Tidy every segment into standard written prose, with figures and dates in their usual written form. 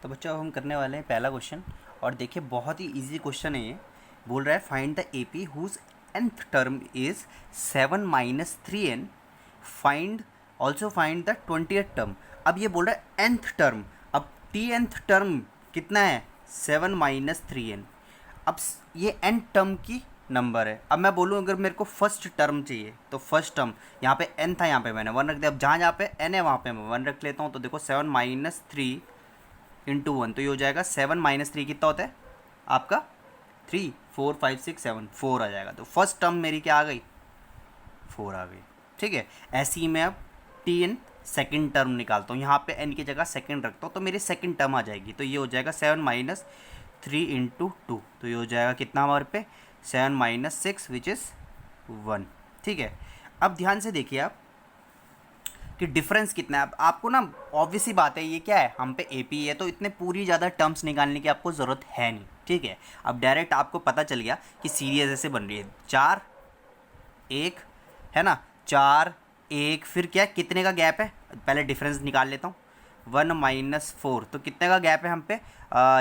तो बच्चों अब हम करने वाले हैं पहला क्वेश्चन। और देखिए बहुत ही इजी क्वेश्चन है ये। बोल रहा है find the AP whose nth term is 7 minus 3n। Find also find the 20th term. अब ये बोल रहा है nth टर्म। अब nth टर्म कितना है? 7 माइनस 3n। अब ये n टर्म की नंबर है। अब मैं बोलूँ अगर मेरे को फर्स्ट टर्म चाहिए तो फर्स्ट टर्म यहाँ पे n था, यहाँ पे मैंने 1 रख दिया। अब जहाँ जहाँ पे n है वहाँ पे मैं 1 रख लेता हूँ। तो देखो 7 माइनस 3 इंटू 1, तो ये हो जाएगा 7 माइनस 3 कितना होता है आपका? 3 4 5 6 7 4 आ जाएगा। तो फर्स्ट टर्म मेरी क्या आ गई? 4 आ गई। ठीक है, ऐसे ही मैं अब टी सेकेंड टर्म निकालता हूँ। यहाँ पे n की जगह सेकेंड रखता हूँ तो मेरी सेकेंड टर्म आ जाएगी। तो ये हो जाएगा 7 माइनस 3 इंटू 2। तो ये हो जाएगा कितना हमारे पे? 7 माइनस 6 विच इज़ 1। ठीक है, अब ध्यान से देखिए आप कि डिफरेंस कितना है। अब आपको ना ऑब्वियस ही बात है, ये क्या है, हम पे एपी है तो इतने पूरी ज़्यादा टर्म्स निकालने की आपको ज़रूरत है नहीं। ठीक है, अब डायरेक्ट आपको पता चल गया कि सीरीज ऐसे बन रही है 4 1, है ना? 4 1, फिर क्या कितने का गैप है? पहले डिफरेंस निकाल लेता हूँ। 1 माइनस 4, तो कितने का गैप है हम पे?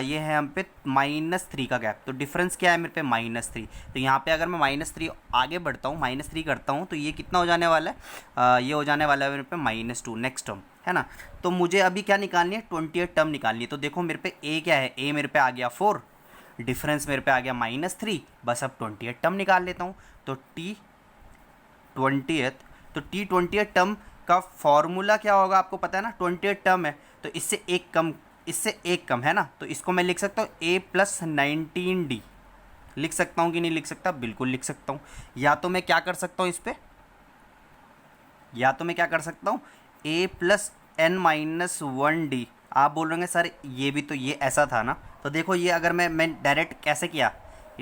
ये है हम पे -3 का गैप। तो डिफरेंस क्या है मेरे पे? -3। तो यहाँ पे अगर मैं -3 आगे बढ़ता हूँ, -3 करता हूँ तो ये कितना हो जाने वाला है? ये हो जाने वाला है मेरे पे -2 नेक्स्ट टर्म, है ना? तो मुझे अभी क्या निकालनी है? 20th टर्म निकालनी है। तो देखो मेरे पे ए क्या है? ए मेरे पे आ गया 4, डिफरेंस मेरे पे आ गया -3। बस अब 20th टर्म निकाल लेता हूँ। तो T20th, तो T20th टर्म का फॉर्मूला क्या होगा आपको पता है ना? 20th टर्म है तो इससे एक कम है ना? तो इसको मैं लिख सकता हूँ a प्लस 19d। लिख सकता हूँ कि नहीं लिख सकता? बिल्कुल लिख सकता हूँ। या तो मैं क्या कर सकता हूँ इस पर, या तो मैं क्या कर सकता हूँ, a plus n minus 1d। आप बोल रहे हैं सर ये भी तो ये ऐसा था ना? तो देखो ये अगर मैं डायरेक्ट कैसे किया,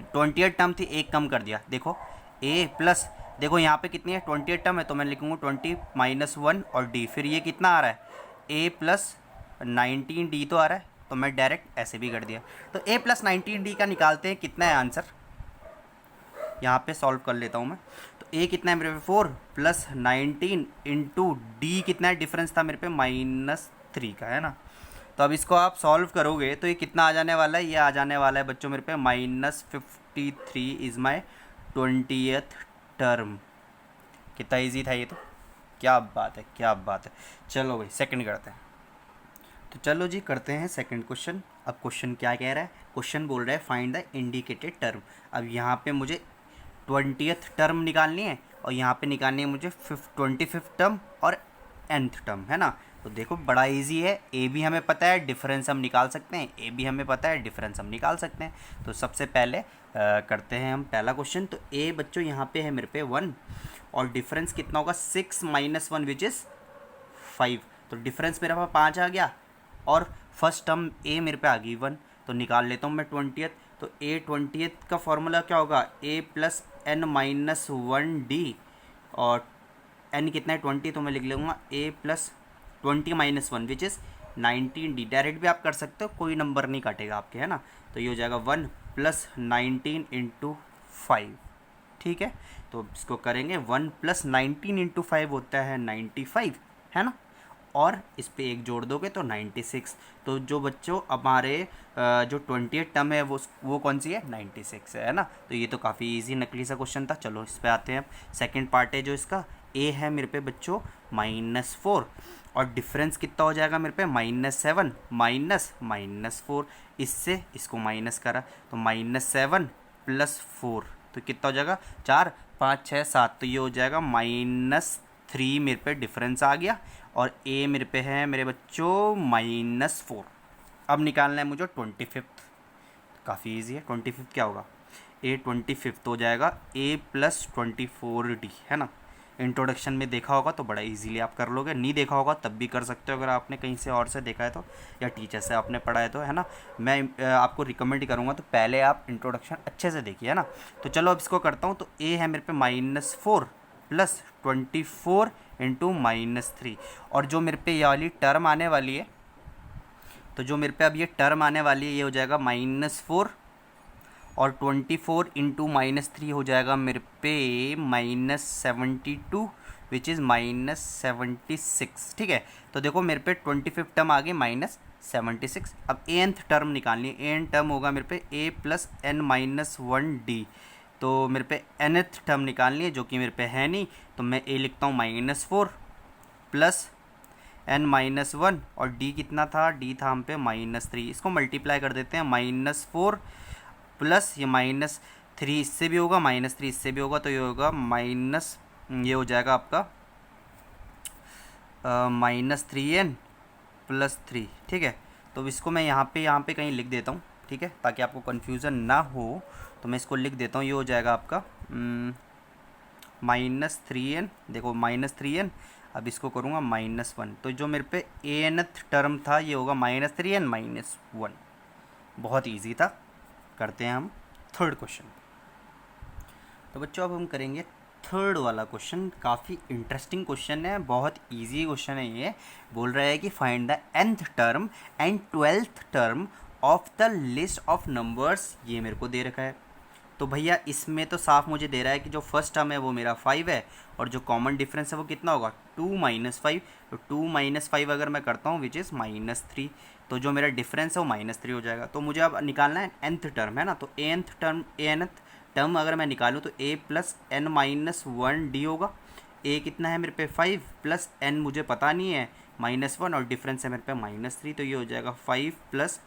20th टर्म थी, एक कम कर दिया। देखो a प्लस, देखो यहाँ पे कितनी है? 20th टर्म है तो मैं लिखूँगा 20 माइनस 1 और d। फिर ये कितना आ रहा है? a प्लस 19d तो आ रहा है, तो मैं डायरेक्ट ऐसे भी कर दिया। तो a प्लस 19d का निकालते हैं, कितना है आंसर? यहाँ पे सॉल्व कर लेता हूँ मैं। तो ए कितना है मेरे पे? 4 प्लस 19 इंटू डी कितना है? डिफरेंस था मेरे पे -3 का, है ना? तो अब इसको आप सॉल्व करोगे तो ये कितना आ जाने वाला है? ये आ जाने वाला है बच्चों मेरे पे -53 इज़ माई 20th टर्म। कितना ईजी था ये तो, क्या बात है, क्या बात है। चलो भाई सेकंड करते हैं। तो चलो जी करते हैं सेकंड क्वेश्चन। अब क्वेश्चन क्या कह रहा है? क्वेश्चन बोल रहा है फाइंड द इंडिकेटेड टर्म। अब यहाँ पे मुझे 20th टर्म निकालनी है और यहाँ पे निकालनी है मुझे 25th टर्म और nth टर्म, है ना? तो देखो बड़ा इजी है, ए भी हमें पता है, डिफरेंस हम निकाल सकते हैं। ए भी हमें पता है, डिफरेंस हम निकाल सकते हैं। तो सबसे पहले करते हैं हम पहला क्वेश्चन। तो ए बच्चों यहाँ पे है मेरे पे 1 और डिफरेंस कितना होगा? 6 माइनस 1 विच इज़ 5। तो डिफरेंस मेरा पास 5 आ गया और फर्स्ट टर्म ए मेरे पे आ गई 1। तो निकाल लेता हूँ मैं 20th। तो ए 20th का फॉर्मूला क्या होगा? ए प्लस n माइनस 1d। और n कितना है? 20, तो मैं लिख लूँगा A plus 20 minus 1 which is 19d। Direct भी आप कर सकते हो, कोई नंबर नहीं काटेगा आपके, है ना? तो ये हो जाएगा 1 प्लस 19 इंटू 5। ठीक है, तो इसको करेंगे 1 प्लस 19 इंटू 5 होता है 95, है ना? और इस पे एक जोड़ दोगे तो 96। तो जो बच्चों हमारे जो 20th टर्म है वो कौन सी है? 96 है ना? तो ये तो काफ़ी इजी नकली सा क्वेश्चन था। चलो इस पे आते हैं। सेकंड पार्ट है जो इसका, ए है मेरे पे बच्चों -4 और डिफरेंस कितना हो जाएगा मेरे पे? -7 माइनस -4। इससे इसको माइनस करा तो -7 प्लस 4, तो कितना हो जाएगा? 4 5 6 7। तो ये हो जाएगा -3 मेरे पे डिफरेंस आ गया और ए मेरे पे है मेरे बच्चों -4। अब निकालना है मुझे 25th। काफ़ी इजी है। 25th क्या होगा? ए 25th हो जाएगा ए प्लस 24d, है ना? इंट्रोडक्शन में देखा होगा तो बड़ा इजीली आप कर लोगे, नहीं देखा होगा तब भी कर सकते हो अगर आपने कहीं से और से देखा है तो, या टीचर से आपने पढ़ा है तो, है ना? मैं आपको रिकमेंड करूँगा तो पहले आप इंट्रोडक्शन अच्छे से देखिए, है ना? तो चलो अब इसको करता हूँ। तो ए है मेरे पे -4 प्लस 24 इंटू -3। और जो मेरे पे ये वाली टर्म आने वाली है, तो जो मेरे पे अब ये टर्म आने वाली है ये हो जाएगा -4 और 24 इंटू -3 हो जाएगा मेरे पे -72 विच इज़ -76। ठीक है, तो देखो मेरे पे 25th टर्म आ गई 76। अब nth टर्म निकालनी है, एन टर्म होगा मेरे पे a plus n minus one d, तो मेरे पे nth टर्म निकालनी है जो कि मेरे पे है नहीं, तो मैं a लिखता हूँ -4 प्लस n माइनस वन, और d कितना था, d था हम पे -3। इसको मल्टीप्लाई कर देते हैं, -4 प्लस ये -3 इससे भी होगा, -3 इससे भी होगा, तो ये होगा ये हो जाएगा आपका -3n प्लस 3। ठीक है, तो इसको मैं यहाँ पे कहीं लिख देता हूँ, ठीक है, ताकि आपको कन्फ्यूज़न ना हो। तो मैं इसको लिख देता हूँ, ये हो जाएगा आपका -3n, देखो -3n, अब इसको करूँगा -1, तो जो मेरे पे nth टर्म था ये होगा -3n -1। बहुत इजी था। करते हैं हम थर्ड क्वेश्चन। तो बच्चों अब हम करेंगे थर्ड वाला क्वेश्चन। काफ़ी इंटरेस्टिंग क्वेश्चन है, बहुत इजी क्वेश्चन है। ये बोल रहा है कि find the nth term and 12th term of the list of numbers. ये मेरे को दे रखा है, तो भैया इसमें तो साफ मुझे दे रहा है कि जो फर्स्ट टर्म है वो मेरा 5 है, और जो कॉमन डिफरेंस है वो कितना होगा 2 - 5। तो 2 - 5 अगर मैं करता हूँ विच इज़ -3, तो जो मेरा डिफरेंस है वो -3 हो जाएगा। तो मुझे अब निकालना है nth टर्म, है ना। तो anth टर्म अगर मैं निकालूँ तो a plus n minus one D होगा। a कितना है मेरे पे 5 प्लस n मुझे पता नहीं है -1, और डिफरेंस है मेरे पे -3, तो ये हो जाएगा 5 प्लस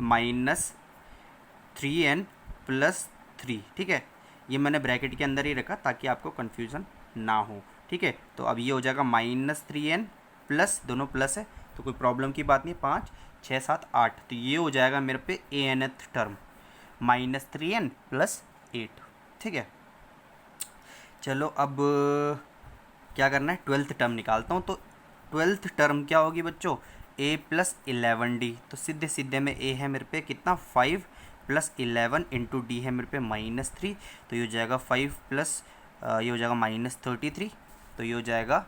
-3n प्लस 3। ठीक है, ये मैंने ब्रैकेट के अंदर ही रखा ताकि आपको कन्फ्यूज़न ना हो। ठीक है, तो अब ये हो जाएगा -3n प्लस, दोनों प्लस है तो कोई प्रॉब्लम की बात नहीं, 5 6 7 8, तो ये हो जाएगा मेरे पे anth टर्म -3n प्लस 8। ठीक है, चलो अब क्या करना है, 12th टर्म निकालता हूँ। तो 12th टर्म क्या होगी बच्चों, a प्लस 11d, तो सीधे सीधे में a है मेरे पे कितना 5 प्लस 11 इंटू डी है मेरे पे -3, तो ये हो जाएगा 5 प्लस ये हो जाएगा -33, तो ये हो जाएगा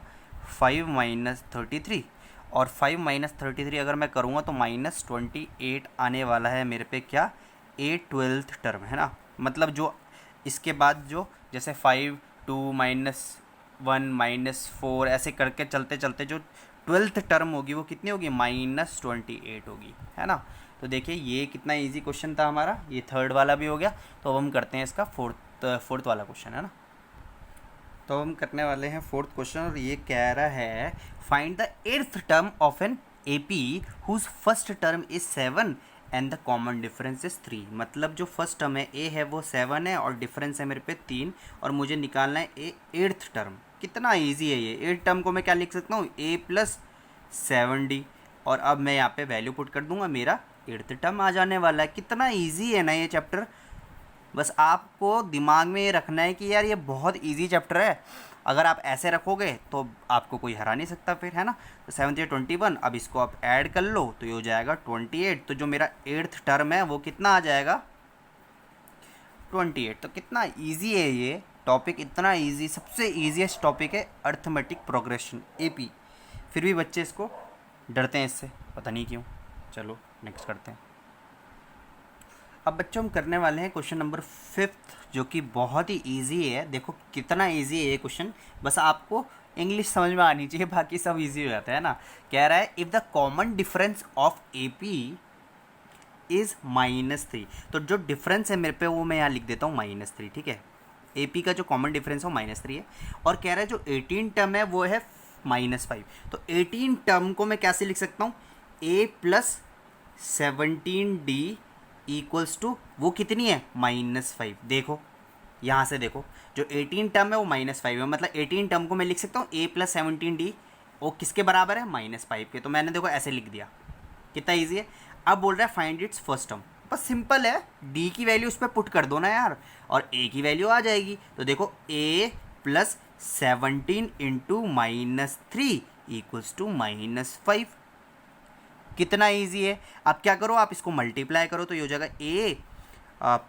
5 - 33, और 5 - 33 अगर मैं करूँगा तो -28 आने वाला है मेरे पे क्या, a 12th टर्म, है ना। मतलब जो इसके बाद जो जैसे 5 2 -1 -4 ऐसे करके चलते चलते जो 12th टर्म होगी वो कितनी होगी -28 होगी, है ना। तो देखिए ये कितना इजी क्वेश्चन था हमारा, ये थर्ड वाला भी हो गया। तो अब हम करते हैं इसका फोर्थ वाला क्वेश्चन, है ना। तो हम करने वाले हैं फोर्थ क्वेश्चन, और ये कह रहा है find the 8th term of an AP whose first term is 7 and the common difference is 3। मतलब जो फर्स्ट टर्म है A है वो 7 है और डिफरेंस है मेरे पे 3, और मुझे निकालना है 8th टर्म। कितना इजी है ये। 8th टर्म को मैं क्या लिख सकता हूँ, a प्लस 7d, और अब मैं यहाँ पे वैल्यू पुट कर दूंगा, मेरा 8th टर्म आ जाने वाला है। कितना इजी है ना ये चैप्टर। बस आपको दिमाग में ये रखना है कि यार ये बहुत इजी चैप्टर है, अगर आप ऐसे रखोगे तो आपको कोई हरा नहीं सकता फिर, है ना। तो 7 × 21, अब इसको आप ऐड कर लो तो ये हो जाएगा 28। तो जो मेरा 8th टर्म है वो कितना आ जाएगा 28। तो कितना इजी है ये टॉपिक, इतना इजी, सबसे ईजीएस्ट टॉपिक है अर्थमेटिक प्रोग्रेशन AP। फिर भी बच्चे इसको डरते हैं इससे, पता नहीं क्यों। चलो नेक्स्ट करते हैं। अब बच्चों हम करने वाले हैं क्वेश्चन नंबर 5th, जो कि बहुत ही इजी है। देखो कितना इजी है ये क्वेश्चन, बस आपको इंग्लिश समझ में आनी चाहिए, बाकी सब इजी हो जाता है ना। कह रहा है if the common difference of AP is -3। तो जो डिफरेंस है मेरे पे वो मैं यहाँ लिख देता हूँ -3। ठीक है, AP का जो कॉमन डिफरेंस है वो -3 है, और कह रहा है जो 18 टर्म है वो है -5। तो 18 टर्म को मैं कैसे लिख सकता हूँ, A plus 17D equals to वो कितनी है -5। देखो यहाँ से देखो, जो 18 टर्म है वो -5 है, मतलब 18 टर्म को मैं लिख सकता हूँ A प्लस 17D, वो किसके बराबर है -5 के। तो मैंने देखो ऐसे लिख दिया, कितना ईजी है। अब बोल रहा है फाइंड इट्स फर्स्ट टर्म, बस सिंपल है, D की वैल्यू उस पर पुट कर दो ना यार, और A की वैल्यू आ जाएगी। तो देखो A plus 17 into -3 equals to -5। कितना इजी है। अब क्या करो, आप इसको मल्टीप्लाई करो तो ये हो जाएगा A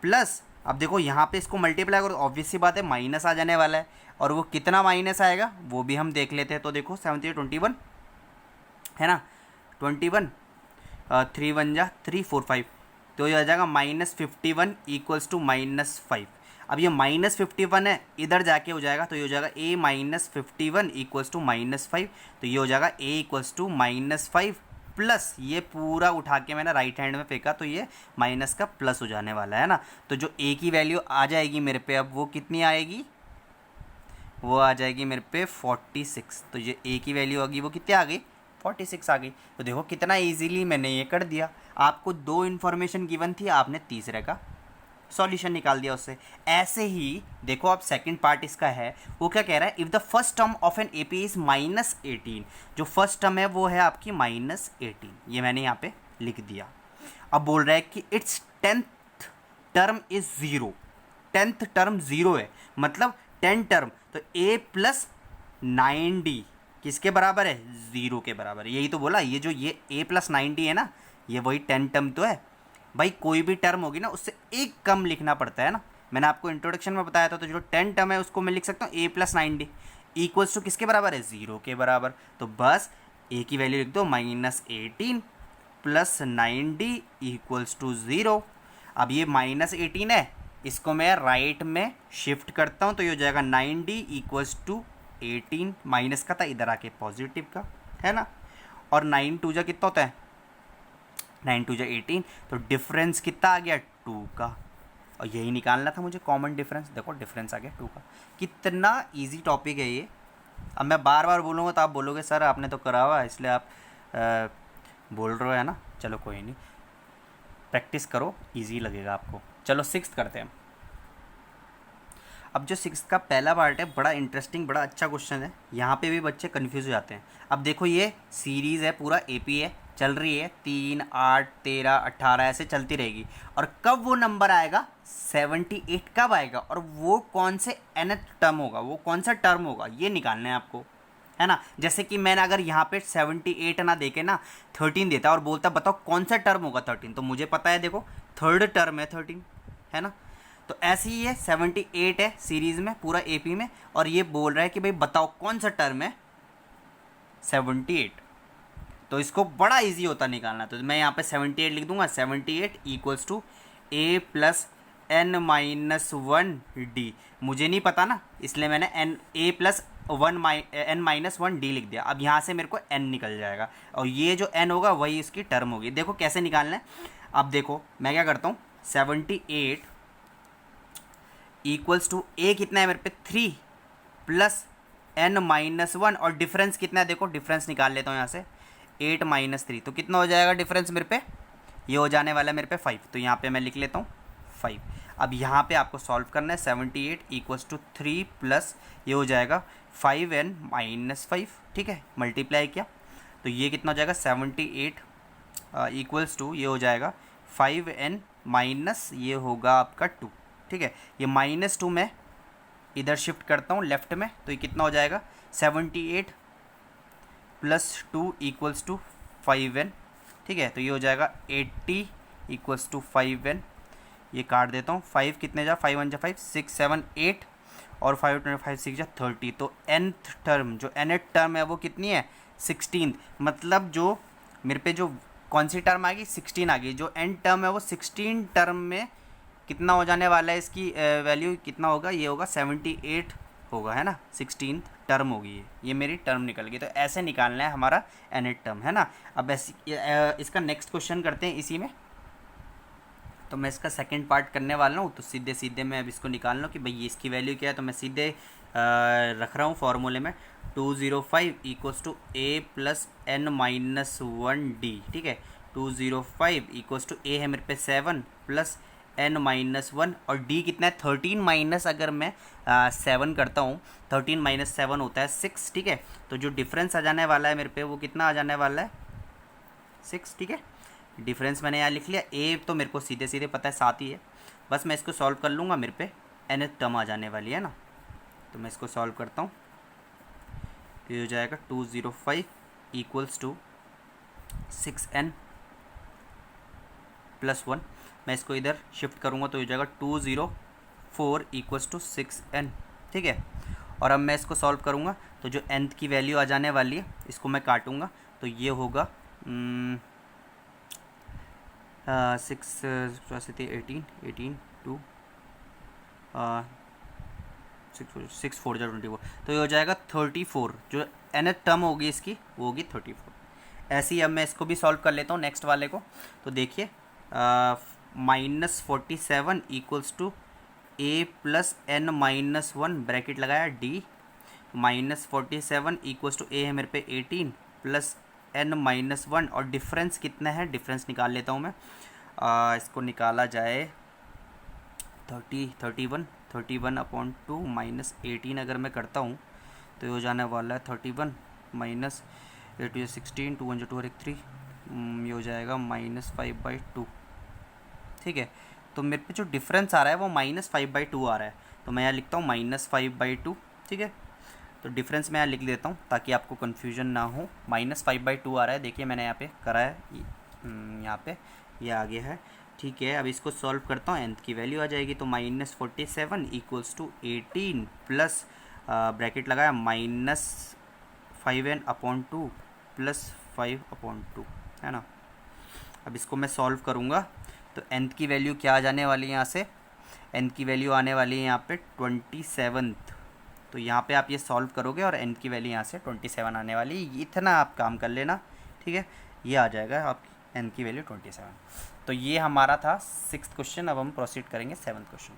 प्लस, अब देखो यहाँ पे इसको मल्टीप्लाई करो, ऑब्वियस सी बात है माइनस आ जाने वाला है, और वो कितना माइनस आएगा वो भी हम देख लेते हैं। तो देखो 7 × 21 है ना, 21 3 1 जा 3 4 5, तो ये आ जाएगा -51 इक्वल्स टू -5। अब ये -51 है, इधर जाके हो जाएगा, तो ये हो जाएगा A -51 इक्वल्स टू -5, तो ये हो जाएगा A इक्वल्स टू -5 प्लस ये पूरा उठा के मैंने राइट हैंड में फेंका तो ये माइनस का प्लस हो जाने वाला है ना। तो जो ए की वैल्यू आ जाएगी मेरे पे अब वो कितनी आएगी, वो आ जाएगी मेरे पे 46। तो ये ए की वैल्यू होगी वो कितनी आ गई, 46 आ गई। तो देखो कितना इजीली मैंने ये कर दिया। आपको 2 इन्फॉर्मेशन गिवन थी, आपने तीसरे का सॉल्यूशन निकाल दिया उससे। ऐसे ही देखो अब सेकंड पार्ट इसका है, वो क्या कह रहा है, if the first term of an AP is -18, जो फर्स्ट टर्म है वो है आपकी -18, ये मैंने यहाँ पे लिख दिया। अब बोल रहा है कि it's 10th term is 0, 10th term 0 है, मतलब 10 टर्म, तो a प्लस 9d किसके बराबर है, 0 के बराबर है। यही तो बोला, ये जो ये a प्लस 9d है ना, ये वही 10 टर्म तो है भाई। कोई भी टर्म होगी ना उससे एक कम लिखना पड़ता है ना, मैंने आपको इंट्रोडक्शन में बताया था। तो जो 10 टर्म है उसको मैं लिख सकता हूँ a plus 9d equals to किसके बराबर है, 0 के बराबर। तो बस a की वैल्यू लिख दो -18 प्लस 9d इक्वल्स टू 0। अब ये -18 है, इसको मैं राइट में शिफ्ट करता हूँ तो ये हो जाएगा 9d इक्वल्स टू 18, माइनस का था इधर आके पॉजिटिव का, है ना। और 9 2 जा कितना होता है, 9 2 जा 18, तो डिफरेंस कितना आ गया, 2 का। और यही निकालना था मुझे कॉमन डिफरेंस, देखो डिफरेंस आ गया 2 का। कितना इजी टॉपिक है ये। अब मैं बार बार बोलूँगा तो आप बोलोगे सर आपने तो करा हुआ इसलिए आप बोल रहे हो, है ना। चलो कोई नहीं, प्रैक्टिस करो, इजी लगेगा आपको। चलो 6th करते हैं। अब जो 6th का पहला पार्ट है बड़ा इंटरेस्टिंग, बड़ा अच्छा क्वेश्चन है। यहाँ पे भी बच्चे कंफ्यूज हो जाते हैं। अब देखो ये सीरीज़ है, पूरा एपी है, चल रही है 3, 8, 13, 18 ऐसे चलती रहेगी। और कब वो नंबर आएगा 78 कब आएगा, और वो कौन से nth टर्म होगा, वो कौन सा टर्म होगा, ये निकालना है आपको, है ना। जैसे कि मैंने अगर यहाँ पे 78 ना देके ना 13 देता और बोलता बताओ कौन सा टर्म होगा 13, तो मुझे पता है देखो 3rd टर्म है 13, है ना। तो ऐसे ही है 78 है सीरीज़ में पूरा एपी में, और ये बोल रहा है कि भाई बताओ कौन सा टर्म है 78। तो इसको बड़ा इजी होता निकालना। तो मैं यहाँ पे 78 लिख दूंगा, 78 equals to a plus n minus 1d। मुझे नहीं पता ना, इसलिए मैंने a plus n minus 1d लिख दिया। अब यहाँ से मेरे को n निकल जाएगा, और ये जो n होगा वही इसकी टर्म होगी। देखो कैसे निकालना है। अब देखो मैं क्या करता हूँ, 78 इक्वल्स टू a कितना है मेरे पे 3 प्लस n माइनस 1, और डिफरेंस कितना है देखो, डिफरेंस निकाल लेता हूँ यहाँ से 8 माइनस 3, तो कितना हो जाएगा डिफरेंस मेरे पे, ये हो जाने वाला है मेरे पे 5। तो यहाँ पे मैं लिख लेता हूँ 5। अब यहाँ पे आपको सॉल्व करना है, 78 इक्वल्स टू 3 प्लस ये हो जाएगा 5n माइनस 5, ठीक है, मल्टीप्लाई किया तो ये कितना हो जाएगा 78 इक्वल्स टू ये हो जाएगा 5n माइनस ये होगा आपका 2, ठीक है। ये -2 मैं इधर शिफ्ट करता हूँ लेफ्ट में, तो ये कितना हो जाएगा 78 प्लस 2 इक्वल्स टू 5n, ठीक है। तो ये हो जाएगा 80 इक्वल्स टू 5n, ये काट देता हूँ, 5 कितने जा 5 1 जा 5, 6 7 8 और 5 25 6 जा 30। तो nth टर्म जो nth टर्म है वो कितनी है 16, मतलब जो मेरे पे जो कौन सी टर्म आ गई 16 आ गई। जो n टर्म है वो 16 टर्म में कितना हो जाने वाला है, इसकी वैल्यू कितना होगा, ये होगा 78 होगा, है ना, 16 टर्म होगी ये मेरी टर्म निकल गई। तो ऐसे निकालना है हमारा nth टर्म, है ना। अब ऐसी इसका नेक्स्ट क्वेश्चन करते हैं इसी में। तो मैं इसका सेकंड पार्ट करने वाला हूँ, तो सीधे सीधे मैं अब इसको निकाल लूँ कि भाई ये इसकी वैल्यू क्या है। तो मैं सीधे रख रहा हूँ फॉर्मूले में 205 equals to a plus n minus 1d, ठीक है। 205 इक्वल्स टू a है मेरे पे 7 प्लस n माइनस 1, और d कितना है 13 माइनस, अगर मैं 7 करता हूँ 13 माइनस 7 होता है 6, ठीक है। तो जो डिफरेंस आ जाने वाला है मेरे पे वो कितना आ जाने वाला है 6, ठीक है। डिफरेंस मैंने यहाँ लिख लिया, a तो मेरे को सीधे सीधे पता है 7 ही है, बस मैं इसको सॉल्व कर लूँगा, मेरे पे nth टर्म आ जाने वाली है ना। तो मैं इसको सॉल्व करता हूँ, ये हो जाएगा 205 इक्वल्स टू 6n प्लस 1। मैं इसको इधर शिफ्ट करूँगा तो हो जाएगा 204 इक्वल्स टू 6n, ठीक है। और अब मैं इसको सॉल्व करूँगा तो जो nth की वैल्यू आ जाने वाली है इसको मैं काटूँगा, तो ये होगा 6 18 2 6 4 24, तो ये हो जाएगा 34। जो nth टर्म होगी इसकी वो होगी 34। ऐसे ही अब मैं इसको भी सॉल्व कर लेता हूँ नेक्स्ट वाले को। तो देखिए -47 equals to a plus n minus one bracket लगाया डी, -47 इक्वल्स टू ए है मेरे पे 18 प्लस एन माइनस वन, और डिफरेंस कितना है, डिफरेंस निकाल लेता हूँ मैं। इसको निकाला जाए 31 अपॉन टू माइनस 18 अगर मैं करता हूँ तो ये हो जाने वाला है 31 माइनस 8 16, 2 1 2 3, ये हो जाएगा -5/2। ठीक है, तो मेरे पे जो डिफरेंस आ रहा है वो -5/2 आ रहा है, तो मैं यहाँ लिखता हूँ -5/2। ठीक है, तो डिफरेंस मैं यहाँ लिख देता हूँ ताकि आपको कन्फ्यूजन ना हो। -5/2 आ रहा है, देखिए मैंने यहाँ पे करा है, यहाँ पे ये आ गया है। ठीक है, अब इसको सॉल्व करता हूँ, nth की वैल्यू आ जाएगी, तो -47 इक्वल्स टू 18 प्लस ब्रैकेट लगाया -5n/2 प्लस 5/2, है ना। अब इसको मैं सॉल्व करूँगा तो nth की वैल्यू क्या आ जाने वाली है यहाँ से, nth की वैल्यू आने वाली है यहाँ पे 27। तो यहाँ पे आप ये सॉल्व करोगे और n की वैल्यू यहाँ से 27 आने वाली, इतना आप काम कर लेना। ठीक है, ये आ जाएगा आपकी n की वैल्यू 27। तो ये हमारा था 6th क्वेश्चन। अब हम प्रोसीड करेंगे 7th क्वेश्चन।